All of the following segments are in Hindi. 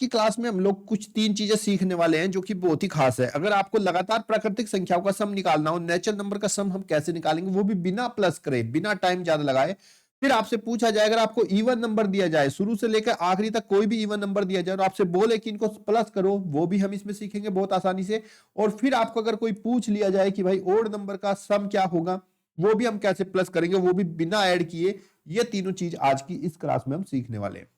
की क्लास में हम लोग कुछ 3 चीजें सीखने वाले हैं जो कि बहुत ही खास है। अगर आपको लगातार प्राकृतिक संख्याओं का सम निकालना हो, नेचुरल नंबर का सम हम कैसे निकालेंगे, वो भी बिना प्लस करे, बिना टाइम ज्यादा लगाए। फिर आपसे पूछा जाए, अगर आपको इवन नंबर दिया जाए, शुरू से लेकर आखिरी तक कोई भी इवन नंबर दिया जाए और आपसे बोले कि इनको प्लस करो, वो भी हम इसमें सीखेंगे बहुत आसानी से। और फिर आपको अगर कोई पूछ लिया जाए कि भाई ओड नंबर का सम क्या होगा, वो भी हम कैसे प्लस करेंगे, वो भी बिना ऐड किए। ये तीनों चीज आज की इस क्लास में हम सीखने वाले हैं।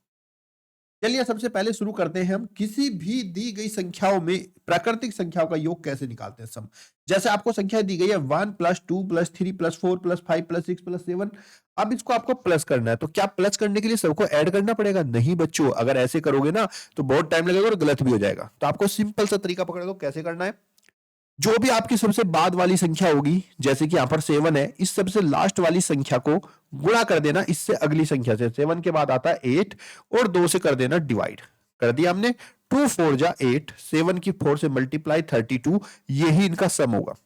चलिए सबसे पहले शुरू करते हैं हम किसी भी दी गई संख्याओं में प्राकृतिक संख्याओं का योग कैसे निकालते हैं सम। जैसे आपको संख्या दी गई है 1 + 2 + 3 + 4 + 5 + 6 + 7। अब इसको आपको प्लस करना है, तो क्या प्लस करने के लिए सबको ऐड करना पड़ेगा? नहीं बच्चों, अगर ऐसे करोगे ना तो बहुत टाइम लगेगा और गलत भी हो जाएगा। तो आपको सिंपल सा तरीका पकड़ लो कैसे करना है। जो भी आपकी सबसे बाद वाली संख्या होगी, जैसे कि यहां पर 7 है, इस सबसे लास्ट वाली संख्या को गुणा कर देना इससे अगली संख्या से। 7 के बाद आता है 8 और 2 से कर देना डिवाइड। कर दिया हमने। 2 4 जा 8, 7 की 4 से मल्टीप्लाई 32, यही इनका सम होगा।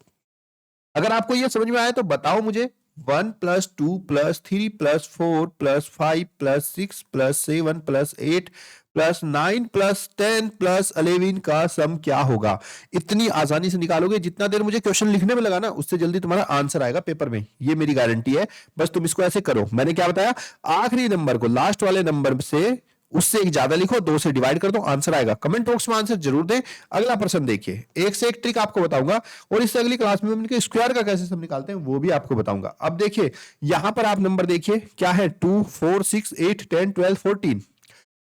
अगर आपको यह समझ में आया तो बताओ मुझे। 1 + 2 + 3 + 4 + 5 + 6 + 7 + 8 + 9 + 10 + 11 का सम क्या होगा? इतनी आसानी से निकालोगे, जितना देर मुझे क्वेश्चन लिखने में लगा ना, उससे जल्दी तुम्हारा आंसर आएगा पेपर में, ये मेरी गारंटी है। बस तुम इसको ऐसे करो, मैंने क्या बताया, आखिरी नंबर को लास्ट वाले नंबर से उससे एक ज्यादा लिखो, 2 से डिवाइड कर दो, आंसर आएगा। कमेंट बॉक्स में आंसर जरूर दें। अगला प्रश्न देखिए, एक से एक ट्रिक आपको बताऊंगा और इससे अगली क्लास में हम इनके स्क्वायर का कैसे सम निकालते हैं वो भी आपको बताऊंगा। अब देखिए यहां पर आप नंबर देखिए क्या है, 2 4 6 8 10 12 14।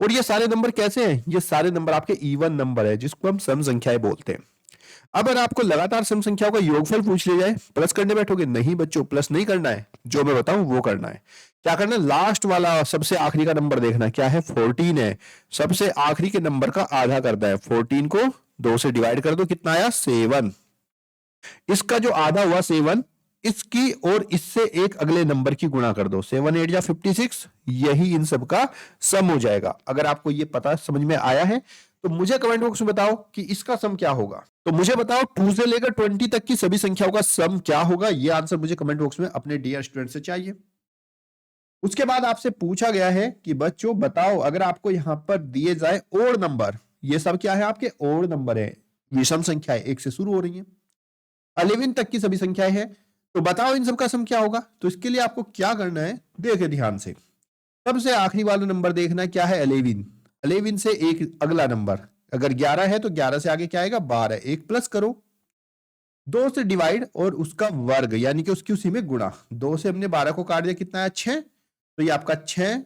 और ये सारे नंबर कैसे हैं? ये सारे नंबर आपके इवन नंबर है, जिसको हम सम संख्याएं बोलते हैं। अब अगर आपको लगातार सम संख्याओं का योगफल पूछ लिया जाए, प्लस करने बैठोगे? नहीं बच्चों, प्लस नहीं करना है, जो मैं बताऊं वो करना है। क्या करना है? लास्ट वाला सबसे आखिरी का नंबर देखना है, क्या है, 14 है। सबसे आखिरी के नंबर का आधा करना है, 14 को 2 से डिवाइड कर दो, कितना आया, 7। इसका जो आधा हुआ 7, इसकी और इससे एक अगले नंबर की गुणा कर दो, 7 8 जा 56, यही इन सब का सम हो जाएगा। अगर आपको ये पता समझ में आया है तो मुझे कमेंट बॉक्स में बताओ कि इसका सम क्या होगा। तो मुझे बताओ 2 से लेकर 20 तक की सभी संख्याओं का सम क्या होगा, ये आंसर मुझे कमेंट बॉक्स में अपने डियर स्टूडेंट से चाहिए। उसके बाद आपसे पूछा गया है कि बच्चों बताओ, अगर आपको यहां पर दिए जाए ओड नंबर, ये सब क्या है, आपके ओड नंबर है, विषम संख्याएं एक से शुरू हो रही है, 11 तक की सभी संख्याएं हैं, तो बताओ इन सब का सम क्या होगा। तो इसके लिए आपको क्या करना है, देखे ध्यान से। सबसे आखिरी वाला नंबर देखना है, क्या है, 11। 11 से एक अगला नंबर, अगर 11 है तो 11 से आगे क्या आएगा, 12। एक प्लस करो, 2 से डिवाइड और उसका वर्ग यानी कि उसकी उसी में गुणा। 2 से हमने 12 को काट दिया, कितना है, 6। तो ये आपका 6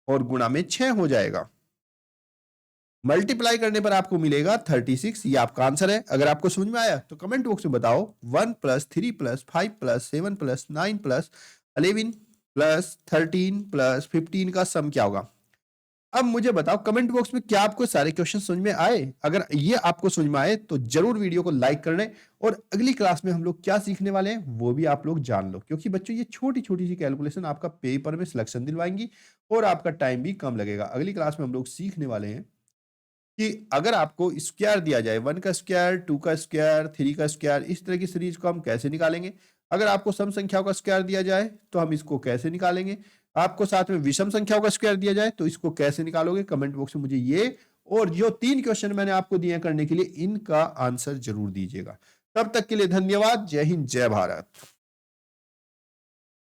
और गुणा में 6 हो जाएगा। मल्टीप्लाई करने पर आपको मिलेगा 36, ये आपका आंसर है। अगर आपको समझ में आया तो कमेंट बॉक्स में बताओ 1 + 3 + 5 + 7 + 9 + 11 + 13 + 15 का सम क्या होगा। अब मुझे बताओ कमेंट बॉक्स में, क्या आपको सारे क्वेश्चन समझ में आए? अगर ये आपको समझ में आए तो जरूर वीडियो को लाइक कर लें, और अगली क्लास में हम लोग क्या सीखने वाले हैं वो भी आप लोग जान लो, क्योंकि बच्चों ये छोटी छोटी सी कैलकुलेशन आपका पेपर में सिलेक्शन दिलवाएंगी और आपका टाइम भी कम लगेगा। अगली क्लास में हम लोग सीखने वाले हैं कि अगर आपको स्क्वायर दिया जाए, 1 का स्क्वायर, 2 का स्क्वायर, 3 का स्क्वायर, इस तरह की सीरीज को हम कैसे निकालेंगे। अगर आपको सम संख्याओं का स्क्वायर दिया जाए तो हम इसको कैसे निकालेंगे। आपको साथ में विषम संख्याओं का स्क्वायर दिया जाए तो इसको कैसे निकालोगे। कमेंट बॉक्स में मुझे ये और जो 3 क्वेश्चन मैंने आपको दिए करने के लिए, इनका आंसर जरूर दीजिएगा। तब तक के लिए धन्यवाद। जय हिंद, जय भारत।